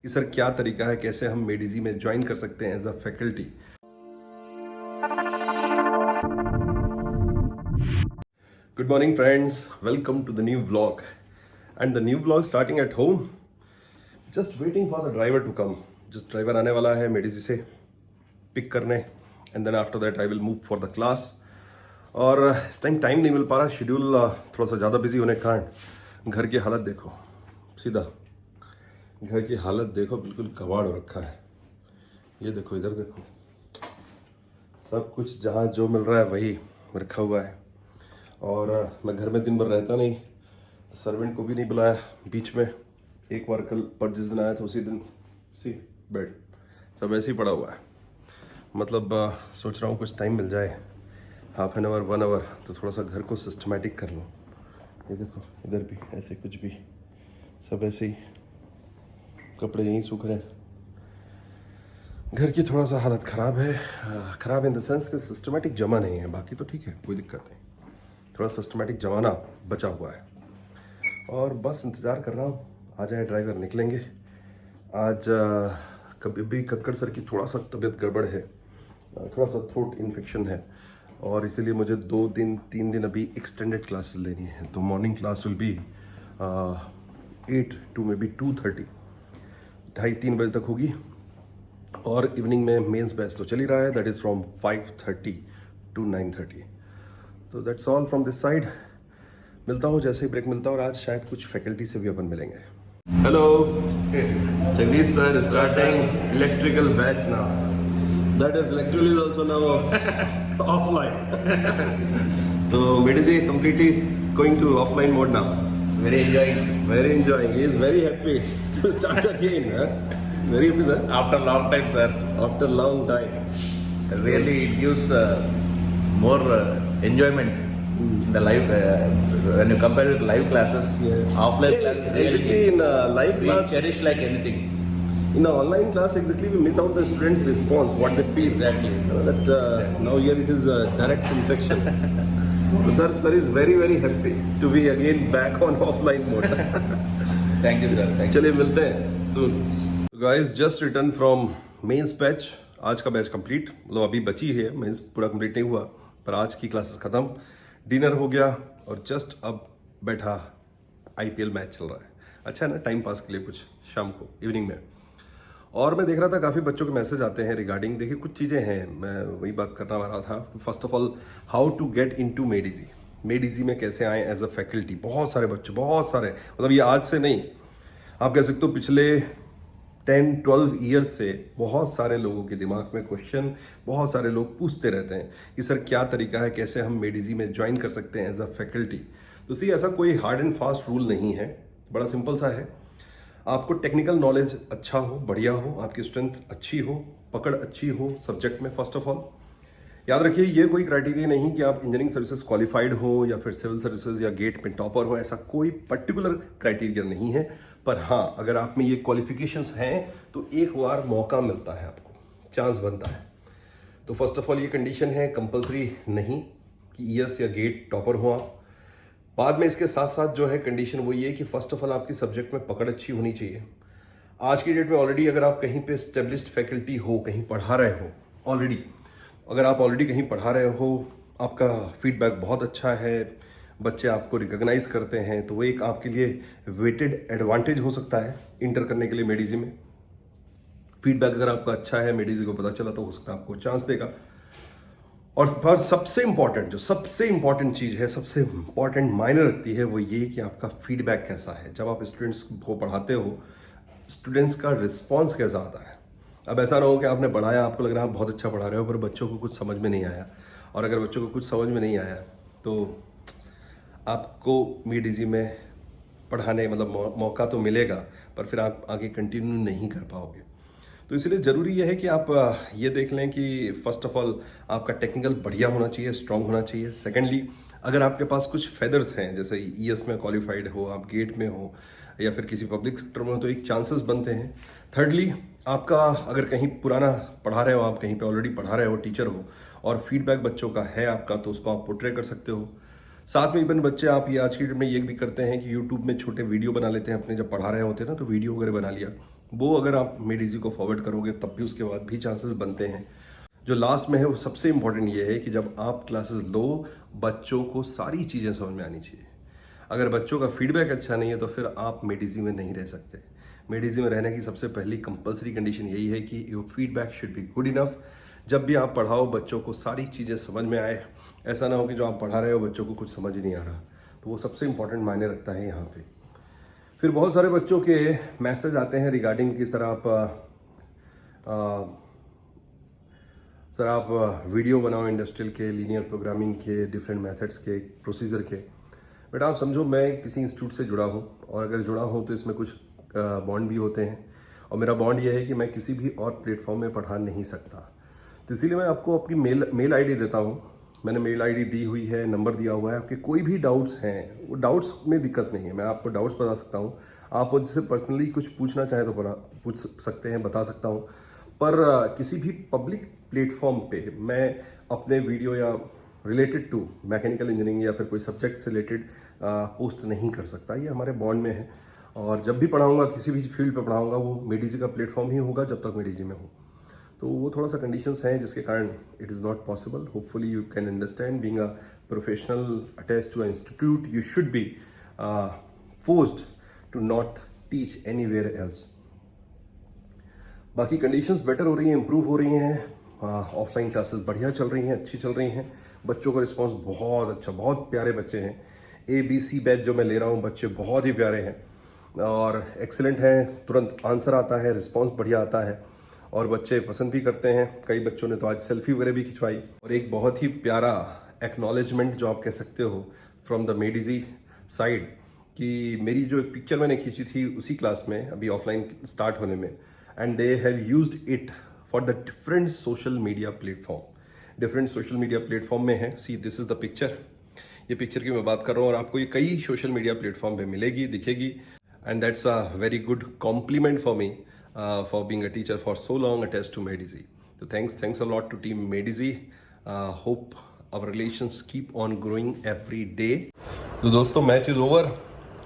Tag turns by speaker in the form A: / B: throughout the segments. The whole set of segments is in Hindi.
A: कि सर क्या तरीका है, कैसे हम मेडिजी में ज्वाइन कर सकते हैं as a faculty. Good morning friends, welcome to the new vlog and the new vlog starting at home. Just waiting for the driver to come. Just driver आने वाला है मेडिजी से पिक करने and then after that I will move for the class. और इस टाइम नहीं मिल पा रहा, शेड्यूल थोड़ा सा ज़्यादा बिजी होने के कारण। घर की हालत देखो, सीधा घर की हालत देखो, बिल्कुल कबाड़ हो रखा है। ये देखो, इधर देखो, सब कुछ जहाँ जो मिल रहा है वही रखा हुआ है। और मैं घर में दिन भर रहता नहीं, सर्वेंट को भी नहीं बुलाया बीच में। एक बार कल पर जिस दिन आया था उसी दिन सी बेड सब ऐसे ही पड़ा हुआ है। मतलब सोच रहा हूँ कुछ टाइम मिल जाए, हाफ एन आवर 1 आवर, तो थोड़ा सा घर को सिस्टमेटिक कर लूँ। ये देखो, इधर भी ऐसे कुछ भी सब ऐसे ही, कपड़े यहीं सूख रहे हैं। घर की थोड़ा सा हालत ख़राब है, ख़राब इन द सेंस कि सिस्टमेटिक जमा नहीं है। बाकी तो ठीक है, कोई दिक्कत नहीं, थोड़ा सिस्टमेटिक जमाना बचा हुआ है। और बस इंतज़ार कर रहा हूँ आ जाए ड्राइवर, निकलेंगे। आज कभी भी कक्कड़ सर की थोड़ा सा तबीयत गड़बड़ है, थोड़ा सा थ्रोट इन्फेक्शन है, और इसीलिए मुझे 2-3 दिन अभी एक्सटेंडेड क्लासेस लेनी है। तो morning class will be 8 to maybe 2:30, 2:30-3 बजे तक होगी। और इवनिंग में मेंस बैच तो चल ही रहा है, दैट इज़ फ्रॉम 5:30 to 9:30। तो that's all from this side. मिलता हूँ जैसे ही ब्रेक मिलता है, और आज शायद कुछ फैकल्टी से भी अपन मिलेंगे। Hello Jagdish sir, starting electrical batch now, that is electrical is also now offline. तो मेडिजी completely going to offline mode now.
B: Very enjoying.
A: Very enjoying. He is very happy to start again. Huh? Very happy, sir.
B: After long time, sir.
A: After long time.
B: Really, it gives more enjoyment in the live when you compare with live classes. Offline classes
A: Exactly, in live
B: we
A: class,
B: cherish like anything.
A: in the online class, exactly we miss out the students' response, what they feel.
B: Exactly.
A: You know, that now here it is direct interaction. So sir is very happy to be again back on offline mode.
B: Thank you, sir. Thank you.
A: चलिए मिलते हैं soon. Guys, just returned from mains batch. आज का बैच कंप्लीट, मतलब अभी बची है, मेंस पूरा कंप्लीट नहीं हुआ, पर आज की क्लासेस खत्म, डिनर हो गया, और जस्ट अब बैठा आईपीएल मैच चल रहा है। अच्छा है ना, टाइम पास के लिए कुछ शाम को, इवनिंग में। और मैं देख रहा था काफ़ी बच्चों के मैसेज आते हैं रिगार्डिंग, देखिए कुछ चीज़ें हैं, मैं वही बात करना वाला था। First of all, how to get into Medizy, Medizy में कैसे आए एज अ फैकल्टी। बहुत सारे बच्चे, बहुत सारे, मतलब ये आज से नहीं, आप कह सकते हो पिछले 10-12 ईयर्स से बहुत सारे लोगों के दिमाग में क्वेश्चन, बहुत सारे लोग पूछते रहते हैं कि सर क्या तरीका है, कैसे हम मेडिजी में ज्वाइन कर सकते हैं एज अ फैकल्टी। तो सी, ऐसा कोई हार्ड एंड फास्ट रूल नहीं है, बड़ा सिंपल सा है। आपको टेक्निकल नॉलेज अच्छा हो, बढ़िया हो, आपकी स्ट्रेंथ अच्छी हो, पकड़ अच्छी हो सब्जेक्ट में। फर्स्ट ऑफ ऑल याद रखिए, ये कोई क्राइटेरिया नहीं कि आप इंजीनियरिंग सर्विसेज क्वालिफाइड हो या फिर सिविल सर्विसेज या गेट में टॉपर हो, ऐसा कोई पर्टिकुलर क्राइटेरिया नहीं है। पर हाँ, अगर आप में ये क्वालिफिकेशंस हैं तो एक बार मौका मिलता है, आपको चांस बनता है। तो फर्स्ट ऑफ ऑल ये कंडीशन है, कंपलसरी नहीं कि ईएस या गेट टॉपर हो आप। बाद में इसके साथ साथ जो है कंडीशन वो ये कि फर्स्ट ऑफ ऑल आपकी सब्जेक्ट में पकड़ अच्छी होनी चाहिए। आज की डेट में ऑलरेडी अगर आप कहीं पे एस्टेब्लिश्ड फैकल्टी हो, कहीं पढ़ा रहे हो ऑलरेडी, अगर आप ऑलरेडी कहीं पढ़ा रहे हो, आपका फीडबैक बहुत अच्छा है, बच्चे आपको रिकॉग्नाइज करते हैं, तो वो एक आपके लिए वेटेड एडवांटेज हो सकता है इंटर करने के लिए मेडिजी में। फीडबैक अगर आपका अच्छा है, मेडिजी को पता चला, तो हो सकता है आपको चांस देगा। और सबसे इंपॉर्टेंट, जो सबसे इंपॉर्टेंट चीज़ है, सबसे इंपॉर्टेंट मायने रखती है, वो ये कि आपका फीडबैक कैसा है। जब आप स्टूडेंट्स को पढ़ाते हो, स्टूडेंट्स का रिस्पॉन्स कैसा आता है। अब ऐसा ना हो कि आपने पढ़ाया, आपको लग रहा है आप बहुत अच्छा पढ़ा रहे हो, पर बच्चों को कुछ समझ में नहीं आया। और अगर बच्चों को कुछ समझ में नहीं आया तो आपको मेडिजी में पढ़ाने, मतलब मौका तो मिलेगा, पर फिर आप आगे कंटिन्यू नहीं कर पाओगे। तो इसलिए ज़रूरी यह है कि आप ये देख लें कि फर्स्ट ऑफ ऑल आपका टेक्निकल बढ़िया होना चाहिए, स्ट्रांग होना चाहिए। सेकेंडली, अगर आपके पास कुछ फेदर्स हैं, जैसे ईएस में क्वालिफाइड हो, आप गेट में हो या फिर किसी पब्लिक सेक्टर में हो, तो एक चांसेस बनते हैं। थर्डली, आपका अगर कहीं पुराना पढ़ा रहे हो, आप कहीं पे ऑलरेडी पढ़ा रहे हो, टीचर हो, और फीडबैक बच्चों का है आपका, तो उसको आप पोर्ट्रे कर सकते हो। साथ में इवन बच्चे, आप ये आज की डेट में ये भी करते हैं कि यूट्यूब में छोटे वीडियो बना लेते हैं अपने, जब पढ़ा रहे होते हैं ना, तो वीडियो वगैरह बना लिया, वो अगर आप मेडिजी को फॉरवर्ड करोगे तब भी उसके बाद भी चांसेस बनते हैं। जो लास्ट में है वो सबसे इम्पोर्टेंट ये है कि जब आप क्लासेस लो, बच्चों को सारी चीज़ें समझ में आनी चाहिए। अगर बच्चों का फीडबैक अच्छा नहीं है तो फिर आप मेडिजी में नहीं रह सकते। मेडिजी में रहने की सबसे पहली कंपलसरी कंडीशन यही है कि your feedback should be good enough. जब भी आप पढ़ाओ बच्चों को सारी चीज़ें समझ में आए, ऐसा ना हो कि जो आप पढ़ा रहे हो बच्चों को कुछ समझ ही नहीं आ रहा। तो वो सबसे इंपॉर्टेंट मायने रखता है यहाँ पे। फिर बहुत सारे बच्चों के मैसेज आते हैं रिगार्डिंग कि सर आप वीडियो बनाओ इंडस्ट्रियल के, लीनियर प्रोग्रामिंग के, डिफरेंट मेथड्स के, प्रोसीजर के। बट आप समझो मैं किसी इंस्टीट्यूट से जुड़ा हूँ और अगर जुड़ा हूँ तो इसमें कुछ बॉन्ड भी होते हैं और मेरा बॉन्ड ये है कि मैं किसी भी और प्लेटफॉर्म में पढ़ा नहीं सकता। तो इसीलिए मैं आपको अपनी मेल आईडी देता हूँ। मैंने मेल आईडी दी हुई है, नंबर दिया हुआ है। आपके कोई भी डाउट्स हैं, वो डाउट्स में दिक्कत नहीं है, मैं आपको डाउट्स बता सकता हूँ। आप मुझसे पर्सनली कुछ पूछना चाहें तो पूछ सकते हैं, बता सकता हूँ। पर किसी भी पब्लिक प्लेटफॉर्म पे मैं अपने वीडियो या रिलेटेड टू मैकेनिकल इंजीनियरिंग या फिर कोई सब्जेक्ट से रिलेटेड पोस्ट नहीं कर सकता। ये हमारे बॉन्ड में है और जब भी पढ़ाऊँगा, किसी भी फील्ड पे पढ़ाऊँगा, वो मेडिजी का प्लेटफॉर्म ही होगा जब तक मेडिजी में हो। तो वो थोड़ा सा कंडीशंस हैं जिसके कारण it is not possible. Hopefully you can understand, being a professional attached to a institute you should be forced to not teach anywhere else. बाकी कंडीशंस बेटर हो रही हैं, इंप्रूव हो रही हैं। ऑफलाइन क्लासेस बढ़िया चल रही हैं, अच्छी चल रही हैं। बच्चों का रिस्पांस बहुत अच्छा, बहुत प्यारे बच्चे हैं। ABC बैच जो मैं ले रहा हूँ, बच्चे बहुत ही प्यारे हैं और एक्सीलेंट हैं। तुरंत आंसर आता है, रिस्पांस बढ़िया आता है और बच्चे पसंद भी करते हैं। कई बच्चों ने तो आज सेल्फी वगैरह भी खिंचवाई और एक बहुत ही प्यारा एक्नॉलेजमेंट जो आप कह सकते हो फ्रॉम द मेडिजी साइड कि मेरी जो एक पिक्चर मैंने खींची थी उसी क्लास में अभी ऑफलाइन स्टार्ट होने में, and they have used it for the different social media platform. Different social media platform में है। See this is the picture. ये पिक्चर की मैं बात कर रहा हूँ और आपको ये कई सोशल मीडिया प्लेटफॉर्म पे मिलेगी, दिखेगी, and that's a very good complement for me for being a teacher for so long attached to Medici. So thanks a lot to team Medici. Hope our relations keep on growing every day. तो दोस्तों मैच इज ओवर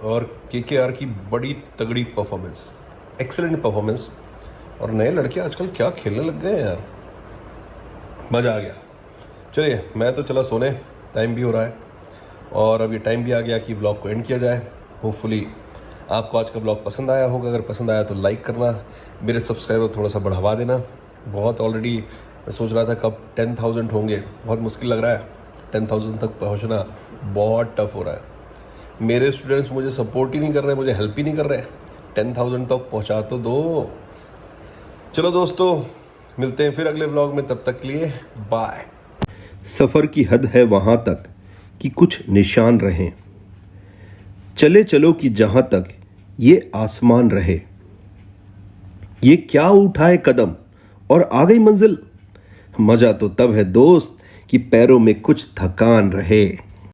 A: और KKR की बड़ी तगड़ी परफॉर्मेंस, एक्सेलेंट परफॉर्मेंस। और नए लड़के आजकल क्या खेलने लग गए हैं यार, मज़ा आ गया। चलिए मैं तो चला सोने, टाइम भी हो रहा है और अब ये टाइम भी आ गया कि व्लॉग को एंड किया जाए। होपफुली आपको आज का ब्लॉग पसंद आया होगा। अगर पसंद आया तो लाइक करना, मेरे सब्सक्राइबर थोड़ा सा बढ़ावा देना। बहुत ऑलरेडी मैं सोच रहा था कब 10,000 होंगे, बहुत मुश्किल लग रहा है। 10,000 तक पहुंचना बहुत टफ हो रहा है। मेरे स्टूडेंट्स मुझे सपोर्ट ही नहीं कर रहे, मुझे हेल्प ही नहीं कर रहे। 10,000 तक पहुंचा तो दो। चलो दोस्तों मिलते हैं फिर अगले व्लॉग में, तब तक के लिए बाय।
C: सफ़र की हद है वहाँ तक कि कुछ निशान रहें, चले चलो कि जहां तक ये आसमान रहे। ये क्या उठाए कदम और आ गई मंजिल। मजा तो तब है दोस्त कि पैरों में कुछ थकान रहे।